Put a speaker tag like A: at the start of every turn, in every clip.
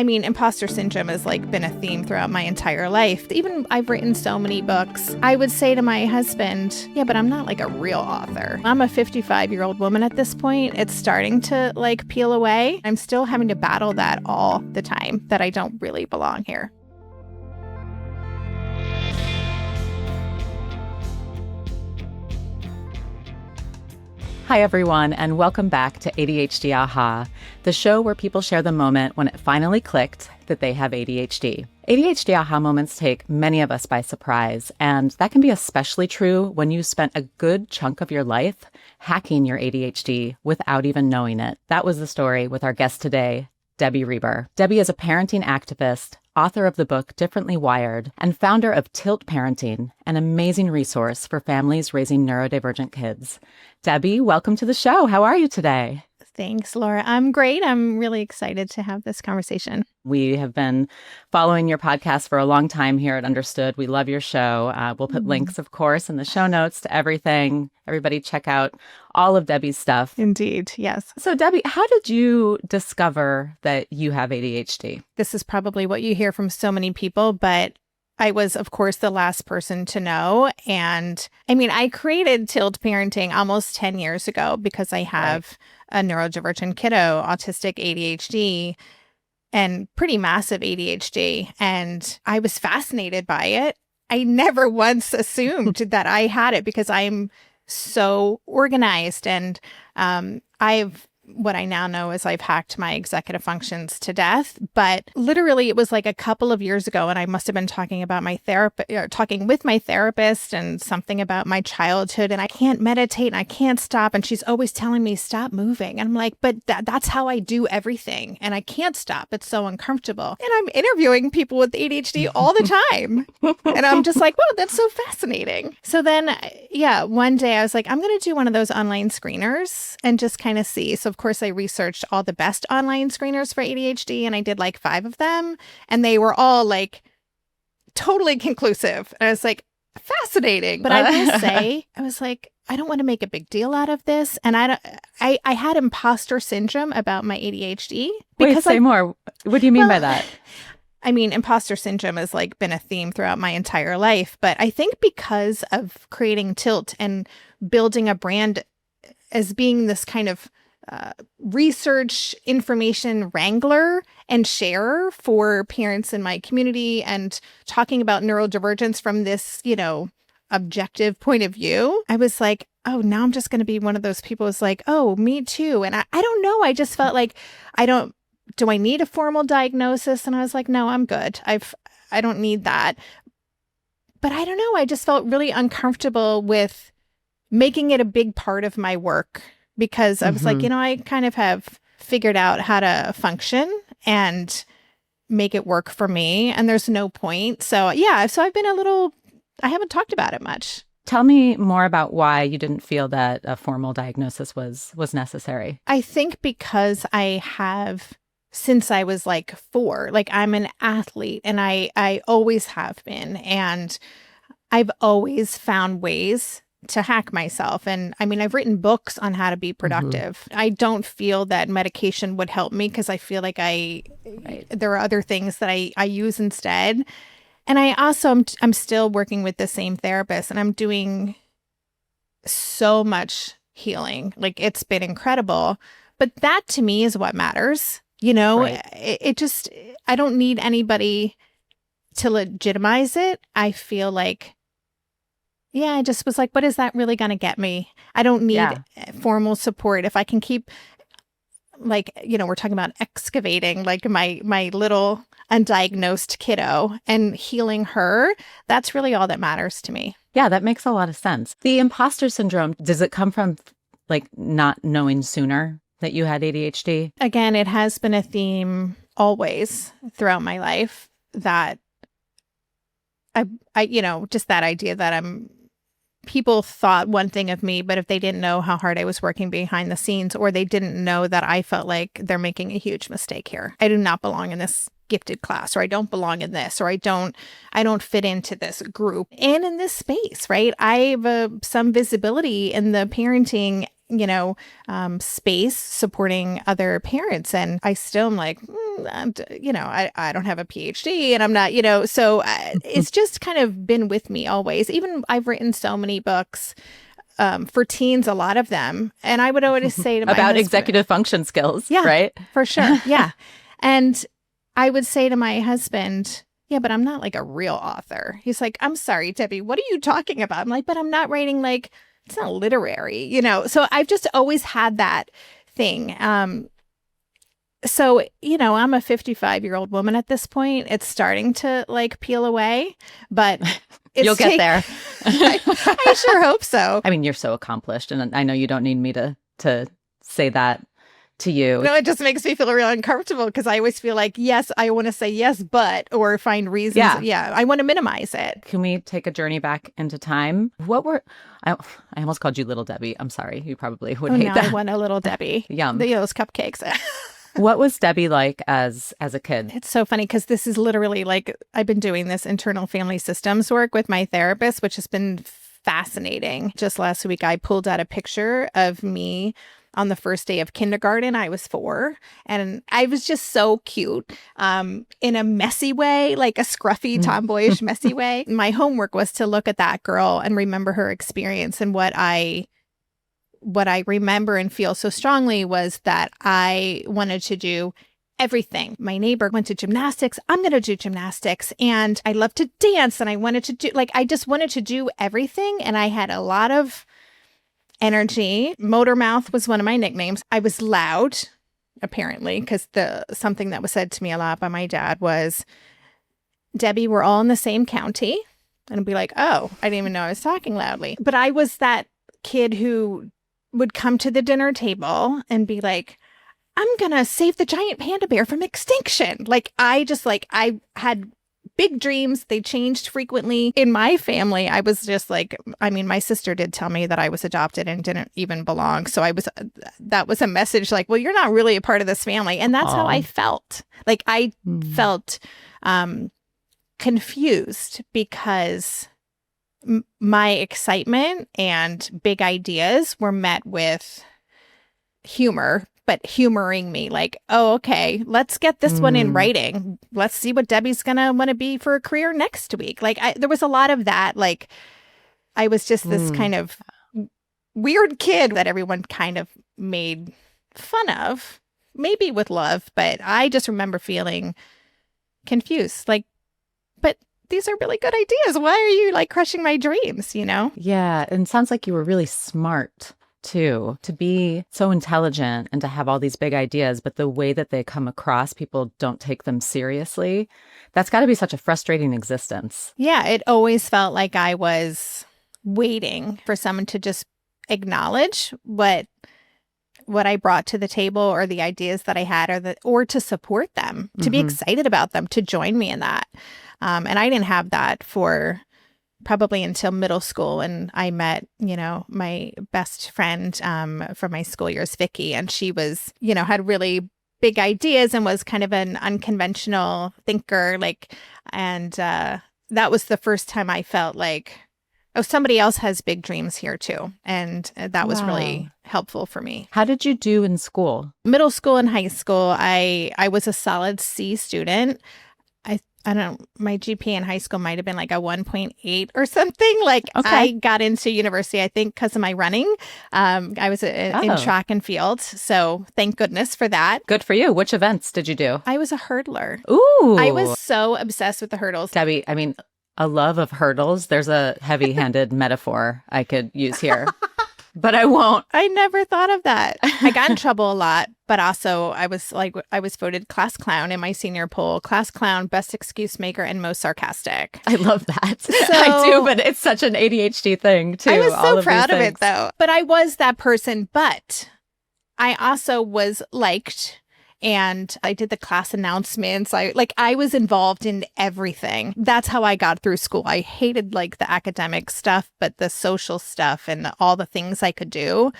A: I mean, imposter syndrome has been a theme throughout my entire life. Even I've written so many books. I would say to my husband, yeah, but I'm not a real author. I'm a 55-year-old woman at this point. It's starting to peel away. I'm still having to battle that all the time, that I don't really belong here.
B: Hi, everyone, and welcome back to ADHD Aha, the show where people share the moment when it finally clicked that they have ADHD. ADHD Aha moments take many of us by surprise, and that can be especially true when you spent a good chunk of your life hacking your ADHD without even knowing it. That was the story with our guest today, Debbie Reber. Debbie is a parenting activist, author of the book Differently Wired, and founder of Tilt Parenting, an amazing resource for families raising neurodivergent kids. Debbie, welcome to the show. How are you today?
A: Thanks, Laura. I'm great. I'm really excited to have this conversation.
B: We have been following your podcast for a long time here at Understood. We love your show. We'll put links, of course, in the show notes to everything. Everybody check out all of Debbie's stuff.
A: Indeed. Yes.
B: So, Debbie, how did you discover that you have ADHD?
A: This is probably what you hear from so many people, but I was, of course, the last person to know. And I mean, I created Tilt Parenting almost 10 years ago because I have a neurodivergent kiddo, autistic ADHD, and pretty massive ADHD. And I was fascinated by it. I never once assumed that I had it because I'm so organized. And what I now know is I've hacked my executive functions to death. But literally, it was a couple of years ago, and I must have been talking with my therapist and something about my childhood, and I can't meditate and I can't stop. And she's always telling me, stop moving. And I'm like, but that's how I do everything. And I can't stop. It's so uncomfortable. And I'm interviewing people with ADHD all the time. And I'm just like, wow, that's so fascinating. So then, one day I was like, I'm going to do one of those online screeners and just kind of see. So of course, I researched all the best online screeners for ADHD, and I did 5 of them, and they were all totally conclusive. And I was like, fascinating. But I will say, I was like, I don't want to make a big deal out of this. And I had imposter syndrome about my ADHD.
B: Wait, say more. What do you mean by that?
A: I mean, imposter syndrome has been a theme throughout my entire life. But I think because of creating Tilt and building a brand as being this kind of research information wrangler and sharer for parents in my community, and talking about neurodivergence from this, objective point of view, I was like, oh, now I'm just going to be one of those people who's like, oh, me too. And I don't know. I just felt like do I need a formal diagnosis? And I was like, no, I'm good. I don't need that. But I don't know. I just felt really uncomfortable with making it a big part of my work, because I was like, I kind of have figured out how to function and make it work for me. And there's no point. So I've been I haven't talked about it much.
B: Tell me more about why you didn't feel that a formal diagnosis was necessary.
A: I think because I have, since I was 4, I'm an athlete, and I always have been. And I've always found ways to hack myself. And I mean, I've written books on how to be productive. I don't feel that medication would help me, because I feel like there are other things that I use instead. And I also, I'm still working with the same therapist, and I'm doing so much healing. It's been incredible. But that to me is what matters. It just, I don't need anybody to legitimize it. I feel like, I just was like, what is that really going to get me? I don't need formal support. If I can keep, we're talking about excavating my little undiagnosed kiddo and healing her, that's really all that matters to me.
B: Yeah, that makes a lot of sense. The imposter syndrome, does it come from not knowing sooner that you had ADHD?
A: Again, it has been a theme always throughout my life, that I just that idea that people thought one thing of me, but if they didn't know how hard I was working behind the scenes, or they didn't know that I felt like they're making a huge mistake here. I do not belong in this gifted class, or I don't belong in this, or I don't fit into this group and in this space, right? I have some visibility in the parenting space supporting other parents. And I still am like, I don't have a PhD and I'm not, so it's just kind of been with me always. Even I've written so many books for teens, a lot of them. And I would always say to my
B: about
A: husband,
B: executive function skills,
A: yeah,
B: right?
A: For sure. Yeah. And I would say to my husband, yeah, but I'm not like a real author. He's like, I'm sorry, Debbie, what are you talking about? I'm like, but I'm not writing it's not literary, So I've just always had that thing. So, I'm a 55-year-old woman at this point. It's starting to peel away, but
B: you'll get there.
A: I sure hope so.
B: I mean, you're so accomplished, and I know you don't need me to say that to you.
A: No, it just makes me feel real uncomfortable because I always feel like, yes, I want to say yes, but, or find reasons. Yeah, I want to minimize it.
B: Can we take a journey back into time? I almost called you Little Debbie. I'm sorry. You probably would hate that.
A: I want a Little Debbie.
B: Yum.
A: Those cupcakes.
B: What was Debbie like as a kid?
A: It's so funny because this is literally I've been doing this internal family systems work with my therapist, which has been fascinating. Just last week, I pulled out a picture of me on the first day of kindergarten. I was 4 and I was just so cute in a messy way, like a scruffy, tomboyish, messy way. My homework was to look at that girl and remember her experience. And what I remember and feel so strongly was that I wanted to do everything. My neighbor went to gymnastics. I'm going to do gymnastics. And I love to dance. And I wanted to do, I just wanted to do everything. And I had a lot of energy. Motor mouth was one of my nicknames. I was loud, apparently, because something that was said to me a lot by my dad was, Debbie, we're all in the same county. And I'd be like, oh, I didn't even know I was talking loudly. But I was that kid who would come to the dinner table and be like, I'm going to save the giant panda bear from extinction. I had big dreams. They changed frequently. In my family, I was just my sister did tell me that I was adopted and didn't even belong. So that was a message well, you're not really a part of this family. And that's how I felt. I felt confused because my excitement and big ideas were met with humor, but humoring me oh, okay, let's get this one in writing. Let's see what Debbie's going to want to be for a career next week. There was a lot of that. I was just this kind of weird kid that everyone kind of made fun of, maybe with love, but I just remember feeling confused. But these are really good ideas. Why are you crushing my dreams,
B: Yeah. And it sounds like you were really smart too, to be so intelligent and to have all these big ideas, but the way that they come across, people don't take them seriously. That's got to be such a frustrating existence.
A: Yeah. It always felt like I was waiting for someone to just acknowledge what I brought to the table or the ideas that I had or to support them, to be excited about them, to join me in that. And I didn't have that for probably until middle school. And I met, my best friend from my school years, Vicky, and she was, had really big ideas and was kind of an unconventional thinker. And that was the first time I felt oh, somebody else has big dreams here too. And that was really helpful for me.
B: How did you do in school?
A: Middle school and high school, I was a solid C student. I don't know, my GPA in high school might have been a 1.8 or something. Okay. I got into university, I think, because of my running. I was in track and field. So thank goodness for that.
B: Good for you. Which events did you do?
A: I was a hurdler.
B: Ooh.
A: I was so obsessed with the hurdles.
B: Debbie, I mean, a love of hurdles. There's a heavy-handed metaphor I could use here. But I won't.
A: I never thought of that. I got in trouble a lot, but also I was voted class clown in my senior poll. Class clown, best excuse maker, and most sarcastic.
B: I love that.
A: So,
B: I do, but it's such an ADHD thing too.
A: I was so proud of it though. But I was that person, but I also was liked. And I did the class announcements. I was involved in everything. That's how I got through school. I hated the academic stuff, but the social stuff and all the things I could do.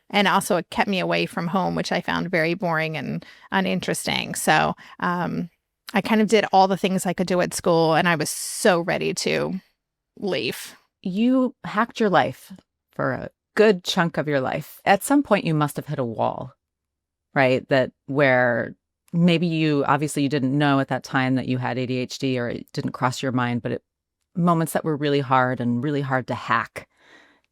A: And also it kept me away from home, which I found very boring and uninteresting. So I kind of did all the things I could do at school, and I was so ready to leave.
B: You hacked your life for good chunk of your life. At some point, you must have hit a wall, right? That where maybe obviously you didn't know at that time that you had ADHD, or it didn't cross your mind, but moments that were really hard and really hard to hack.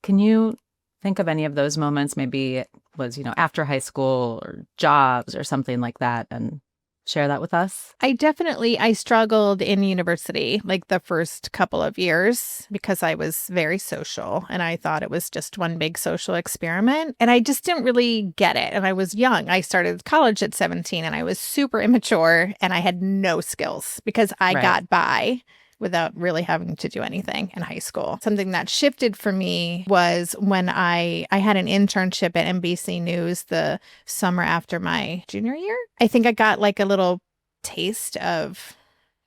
B: Can you think of any of those moments? Maybe it was, after high school or jobs or something like that, and share that with us?
A: I struggled in university, like the first couple of years, because I was very social and I thought it was just one big social experiment. And I just didn't really get it. And I was young. I started college at 17 and I was super immature and I had no skills because I got by without really having to do anything in high school. Something that shifted for me was when I had an internship at NBC News the summer after my junior year. I think I got like a little taste of,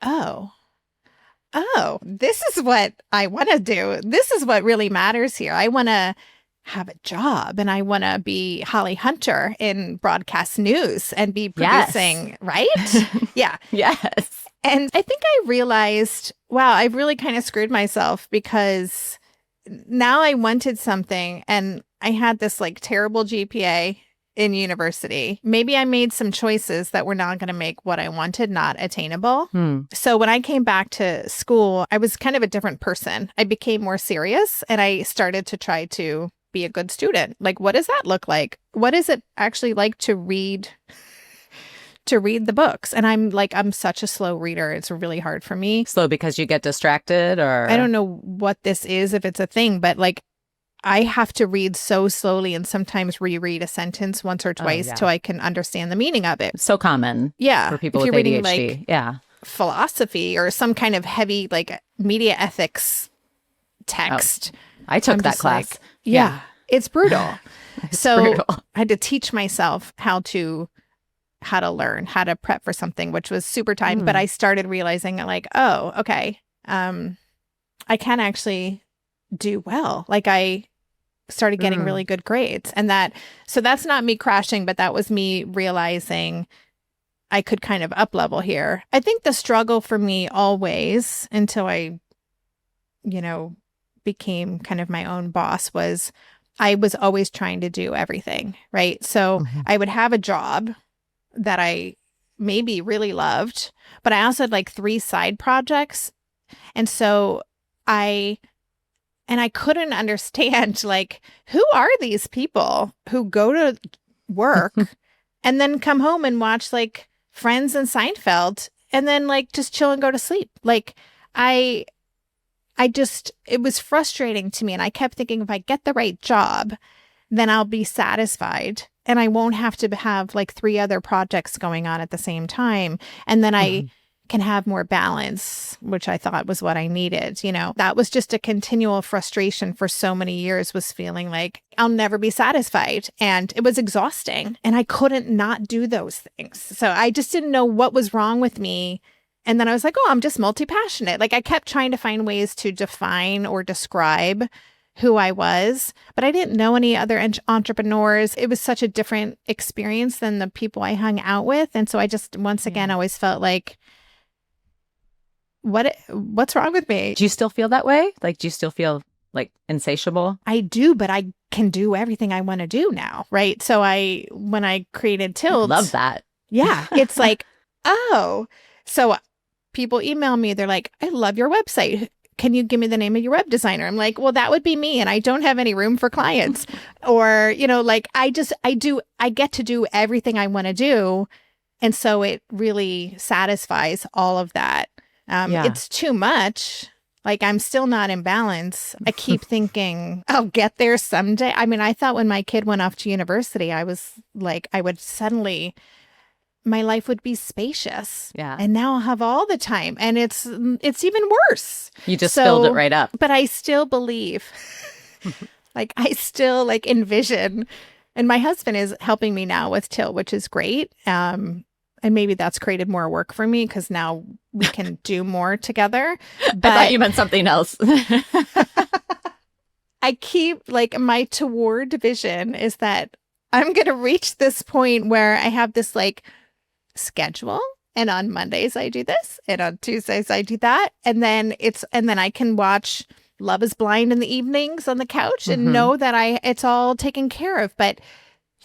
A: oh, this is what I want to do. This is what really matters here. I want to have a job and I want to be Holly Hunter in broadcast news and be producing, right? Yeah.
B: Yes.
A: And I think I realized, wow, I really kind of screwed myself because now I wanted something and I had this like terrible GPA in university. Maybe I made some choices that were not going to make what I wanted not attainable. So when I came back to school, I was kind of a different person. I became more serious and I started to try to be a good student. Like, what does that look like? What is it actually like to read the books? And I'm such a slow reader. It's really hard for me.
B: Slow because you get distracted, or?
A: I don't know what this is, if it's a thing, but like I have to read so slowly and sometimes reread a sentence once or twice till I can understand the meaning of it.
B: So common.
A: Yeah.
B: For people
A: if
B: with
A: you're
B: ADHD.
A: reading like philosophy or some kind of heavy like media ethics text.
B: I took that class.
A: Like, yeah. It's brutal.
B: Brutal.
A: I had to teach myself how to learn, how to prep for something, which was super time. But I started realizing like, oh, okay, I can actually do well. Like I started getting really good grades so that's not me crashing, but that was me realizing I could kind of up level here. I think the struggle for me always until I, became kind of my own boss was I was always trying to do everything, right? So I would have a job that I maybe really loved, but I also had like 3 side projects. And so I couldn't understand like, who are these people who go to work and then come home and watch like Friends and Seinfeld and then like just chill and go to sleep. Like it was frustrating to me. And I kept thinking if I get the right job, then I'll be satisfied and I won't have to have like 3 other projects going on at the same time. And then I can have more balance, which I thought was what I needed. That was just a continual frustration for so many years, was feeling like I'll never be satisfied. And it was exhausting and I couldn't not do those things. So I just didn't know what was wrong with me. And then I was like, oh, I'm just multi-passionate. Like I kept trying to find ways to define or describe who I was, but I didn't know any other entrepreneurs. It was such a different experience than the people I hung out with. And so I just, once again, always felt like, what's wrong with me?
B: Do you still feel that way? Like, do you still feel like insatiable?
A: I do, but I can do everything I want to do now, right? So when I created Tilt.
B: Love that.
A: Yeah. It's like, oh, so people email me. They're like, I love your website. Can you give me the name of your web designer? I'm like, well, that would be me. And I don't have any room for clients. Or, like I get to do everything I want to do. And so it really satisfies all of that. It's too much. Like I'm still not in balance. I keep thinking I'll get there someday. I mean, I thought when my kid went off to university, I was like, my life would be spacious.
B: Yeah.
A: And now I'll have all the time. And it's even worse.
B: You just filled it right up.
A: But I still believe, like I still like envision, and my husband is helping me now with Till, which is great. And maybe that's created more work for me because now we can do more together. But
B: I thought you meant something else.
A: I keep like my toward vision is that I'm going to reach this point where I have this like schedule. And on Mondays I do this. And on Tuesdays I do that. And then I can watch Love is Blind in the evenings on the couch and know that it's all taken care of. But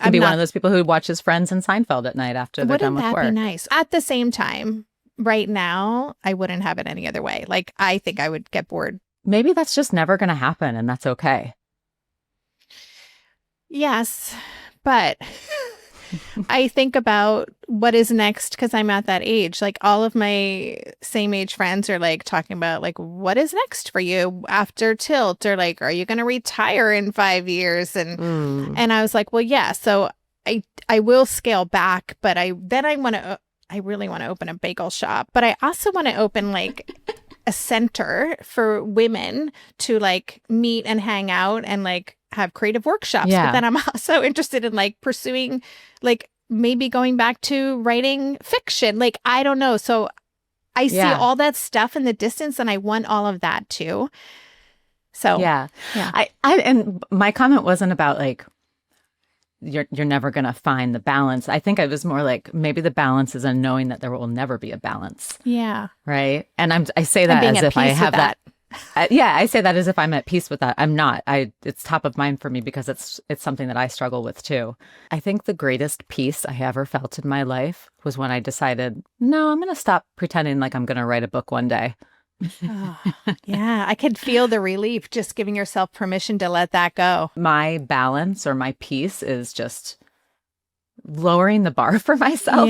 B: Could be one of those people who watches Friends and Seinfeld at night after they're done with work.
A: Wouldn't that be nice? At the same time, right now, I wouldn't have it any other way. Like, I think I would get bored.
B: Maybe that's just never going to happen, and that's okay.
A: Yes, but I think about what is next because I'm at that age. Like, all of my same age friends are like talking about like, what is next for you after Tilt, or like, are you going to retire in 5 years? And I was like, well, yeah. So I will scale back, but I really want to open a bagel shop, but I also want to open like a center for women to like meet and hang out and like have creative workshops.
B: Yeah.
A: But then I'm also interested in like pursuing, like maybe going back to writing fiction. Like, I don't know. So I see all that stuff in the distance and I want all of that too. So
B: yeah. I and my comment wasn't about like, you're never going to find the balance. I think it was more like maybe the balance is in knowing that there will never be a balance.
A: Yeah.
B: Right. And I say that as if I have that. I say that as if I'm at peace with that. I'm not. It's top of mind for me because it's something that I struggle with too. I think the greatest peace I ever felt in my life was when I decided, no, I'm going to stop pretending like I'm going to write a book one day.
A: Oh, yeah, I could feel the relief just giving yourself permission to let that go.
B: My balance or my peace is just lowering the bar for myself,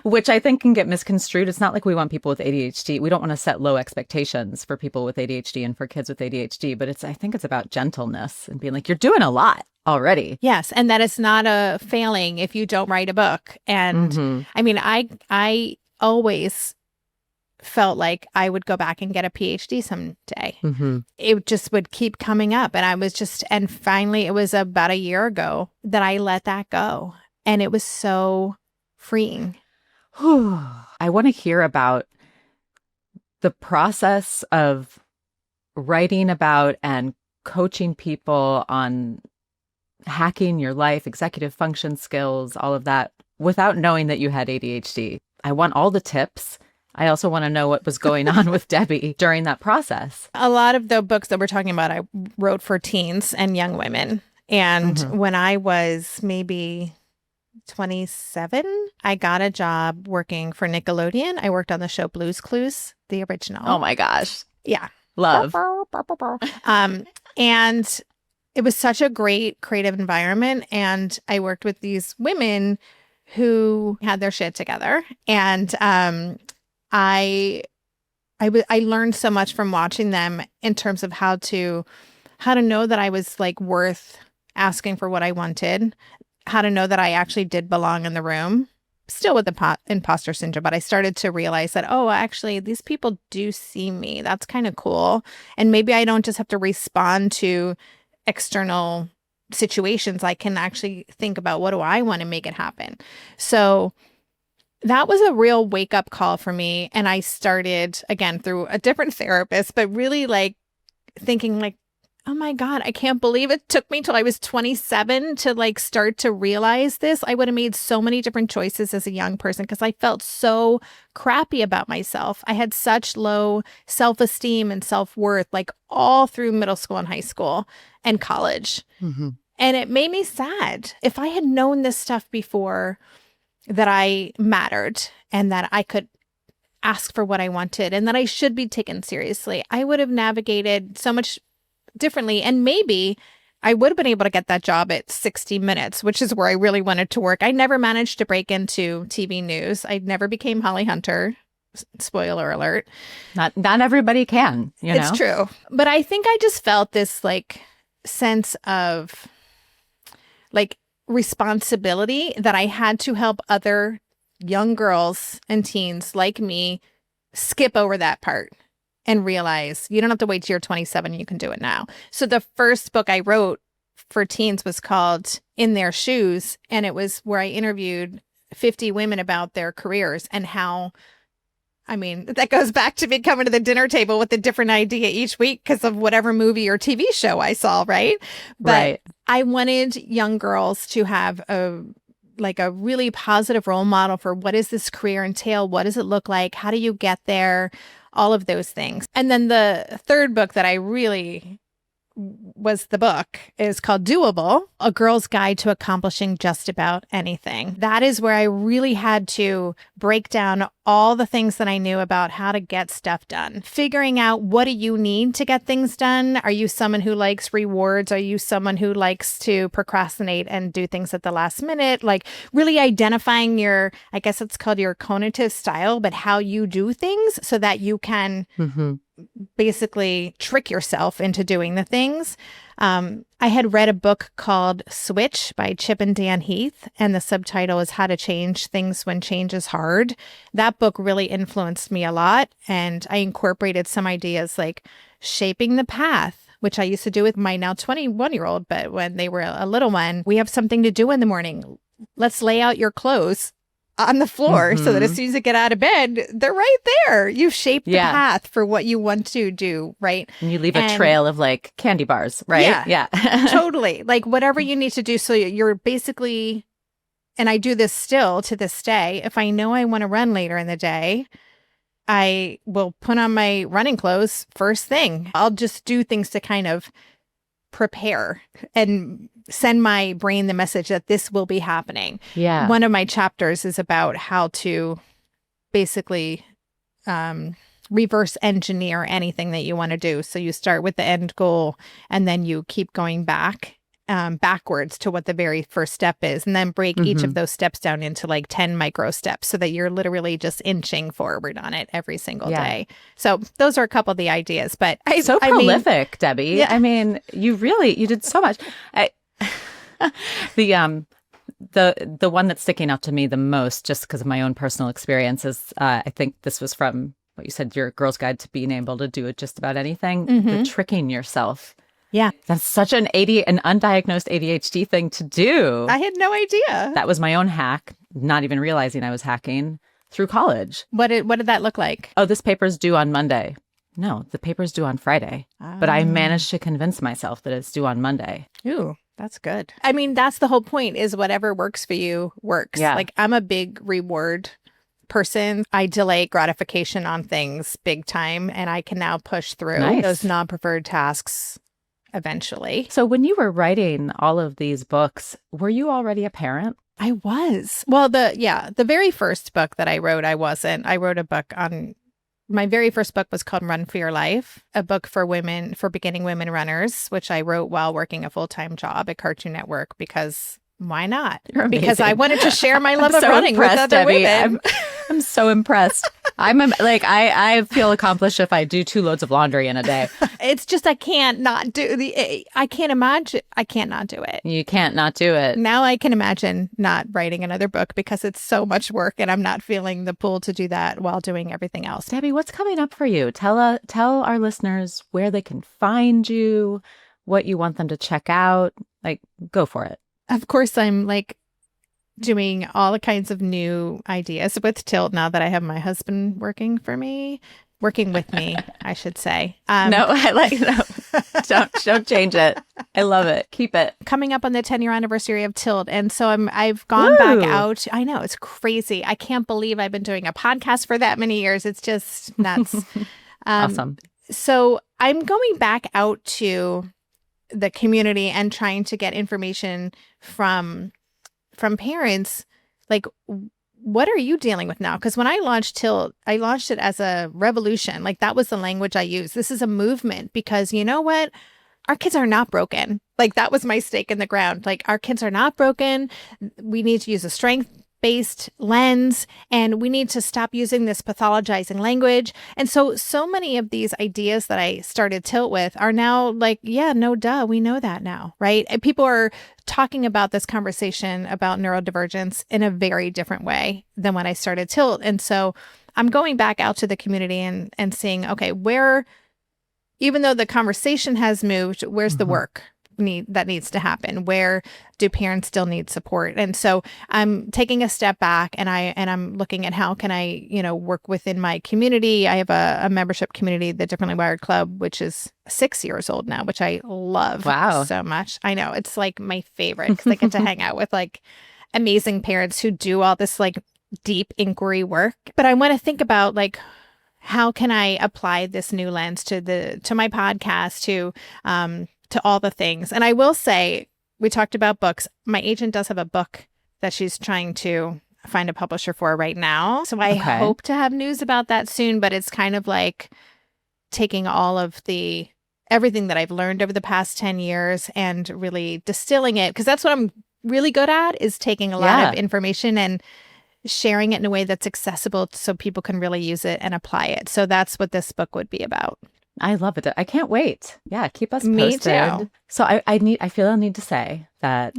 B: which I think can get misconstrued. It's not like we want people with ADHD. We don't want to set low expectations for people with ADHD and for kids with ADHD, but I think it's about gentleness and being like, you're doing a lot already.
A: Yes, and that it's not a failing if you don't write a book. And I mean, I always felt like I would go back and get a PhD someday. It just would keep coming up. And finally, it was about a year ago that I let that go. And it was so freeing.
B: I want to hear about the process of writing about and coaching people on hacking your life, executive function skills, all of that, without knowing that you had ADHD. I want all the tips. I also want to know what was going on with Debbie during that process.
A: A lot of the books that we're talking about, I wrote for teens and young women. And when I was maybe 27, I got a job working for Nickelodeon. I worked on the show Blue's Clues, the original.
B: Oh my gosh.
A: Yeah.
B: Love.
A: And it was such a great creative environment. And I worked with these women who had their shit together. And I learned so much from watching them in terms of how to know that I was like worth asking for what I wanted, how to know that I actually did belong in the room, still with the imposter syndrome. But I started to realize that, oh, actually, these people do see me. That's kind of cool. And maybe I don't just have to respond to external situations. I can actually think about what do I want to make it happen. So that was a real wake up call for me. And I started again through a different therapist, but really like thinking like, oh my God, I can't believe it took me till I was 27 to like start to realize this. I would have made so many different choices as a young person because I felt so crappy about myself. I had such low self-esteem and self-worth, like all through middle school and high school and college. And it made me sad. If I had known this stuff before, that I mattered and that I could ask for what I wanted and that I should be taken seriously, I would have navigated so much differently. And maybe I would have been able to get that job at 60 Minutes, which is where I really wanted to work. I never managed to break into TV news. I never became Holly Hunter. Spoiler alert.
B: Not everybody can, you know?
A: It's true. But I think I just felt this like sense of like responsibility that I had to help other young girls and teens like me skip over that part and realize you don't have to wait till you're 27. You can do it now. So the first book I wrote for teens was called In Their Shoes. And it was where I interviewed 50 women about their careers and how, I mean, that goes back to me coming to the dinner table with a different idea each week because of whatever movie or TV show I saw, right? But I wanted young girls to have a really positive role model for what does this career entail? What does it look like? How do you get there? all of those things. And then the third book that I really was the book is called Doable, A Girl's Guide to Accomplishing Just About Anything. That is where I really had to break down all the things that I knew about how to get stuff done. Figuring out, what do you need to get things done? Are you someone who likes rewards? Are you someone who likes to procrastinate and do things at the last minute? Like really identifying your, I guess it's called your cognitive style, but how you do things so that you can basically trick yourself into doing the things. I had read a book called Switch by Chip and Dan Heath, and the subtitle is How to Change Things When Change is Hard. That book really influenced me a lot, and I incorporated some ideas like shaping the path, which I used to do with my now 21-year-old, but when they were a little one, we have something to do in the morning. Let's lay out your clothes on the floor so that as soon as you get out of bed, they're right there. You've shaped the path for what you want to do, right?
B: And you leave a trail of like candy bars, right?
A: Yeah. Totally. Like whatever you need to do. So you're basically, and I do this still to this day, if I know I want to run later in the day, I will put on my running clothes first thing. I'll just do things to kind of prepare and send my brain the message that this will be happening.
B: Yeah.
A: One of my chapters is about how to basically reverse engineer anything that you want to do. So you start with the end goal and then you keep going backwards to what the very first step is, and then break each of those steps down into like 10 micro steps so that you're literally just inching forward on it every single day. So those are a couple of the ideas, but
B: so prolific, Debbie.
A: Yeah.
B: I mean, you did so much. The one that's sticking out to me the most, just because of my own personal experience, is I think this was from what you said, your Girl's Guide to Being Able to Do It Just About Anything. The tricking yourself.
A: Yeah.
B: That's such an undiagnosed ADHD thing to do.
A: I had no idea.
B: That was my own hack, not even realizing I was hacking through college.
A: What did that look like?
B: Oh, this paper's due on Monday. No, the paper's due on Friday. But I managed to convince myself that it's due on Monday.
A: Ooh, that's good. I mean, that's the whole point, is whatever works for you works.
B: Yeah.
A: Like I'm a big reward person. I delay gratification on things big time, and I can now push through those non-preferred tasks eventually.
B: So when you were writing all of these books, were you already a parent?
A: I was. Well, the very first book that I wrote, I wasn't. I wrote a book on, my very first book was called Run for Your Life, a book for women, for beginning women runners, which I wrote while working a full-time job at Cartoon Network, because why not? Because I wanted to share my love of running with other women.
B: I'm so impressed. I feel accomplished if I do 2 loads of laundry in a day.
A: It's just I can't not do I can't not do it.
B: You can't not do it.
A: Now I can imagine not writing another book because it's so much work and I'm not feeling the pull to do that while doing everything else.
B: Debbie, what's coming up for you? Tell our listeners where they can find you, what you want them to check out. Like, go for it.
A: Of course, I'm like doing all kinds of new ideas with Tilt now that I have my husband working with me, I should say.
B: No, don't change it. I love it. Keep it.
A: Coming up on the 10-year anniversary of Tilt. And so I've gone back out. I know, it's crazy. I can't believe I've been doing a podcast for that many years. It's just nuts.
B: Awesome.
A: So I'm going back out to the community and trying to get information from parents, like, what are you dealing with now? Because when I launched Tilt, I launched it as a revolution. Like, that was the language I used. This is a movement because, you know what? Our kids are not broken. Like, that was my stake in the ground. Like, our kids are not broken. We need to use a strength-based lens, and we need to stop using this pathologizing language. And so many of these ideas that I started Tilt with are now like, yeah, no, duh, we know that now, right? And people are talking about this conversation about neurodivergence in a very different way than when I started Tilt. And so I'm going back out to the community and seeing, okay, even though the conversation has moved, where's the work that needs to happen? Where do parents still need support? And so I'm taking a step back and I'm looking at how can I, work within my community. I have a membership community, the Differently Wired Club, which is 6 years old now, which I love so much. I know, it's like my favorite because I get to hang out with like amazing parents who do all this like deep inquiry work. But I want to think about like, how can I apply this new lens to my podcast, to all the things. And I will say, we talked about books. My agent does have a book that she's trying to find a publisher for right now. So I hope to have news about that soon, but it's kind of like taking all of everything that I've learned over the past 10 years and really distilling it, because that's what I'm really good at, is taking a lot of information and sharing it in a way that's accessible so people can really use it and apply it. So that's what this book would be about.
B: I love it. I can't wait. Yeah, keep us posted.
A: Me too.
B: So I feel I need to say that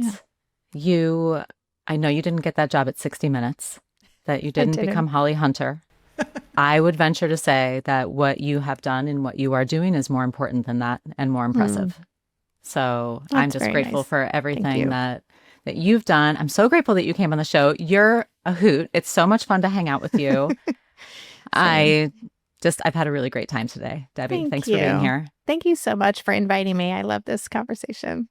B: I know you didn't get that job at 60 Minutes, that you didn't become Holly Hunter. I would venture to say that what you have done and what you are doing is more important than that and more impressive. So I'm just grateful for everything that you've done. I'm so grateful that you came on the show. You're a hoot. It's so much fun to hang out with you. I've had a really great time today. Debbie, thanks for being here.
A: Thank you so much for inviting me. I love this conversation.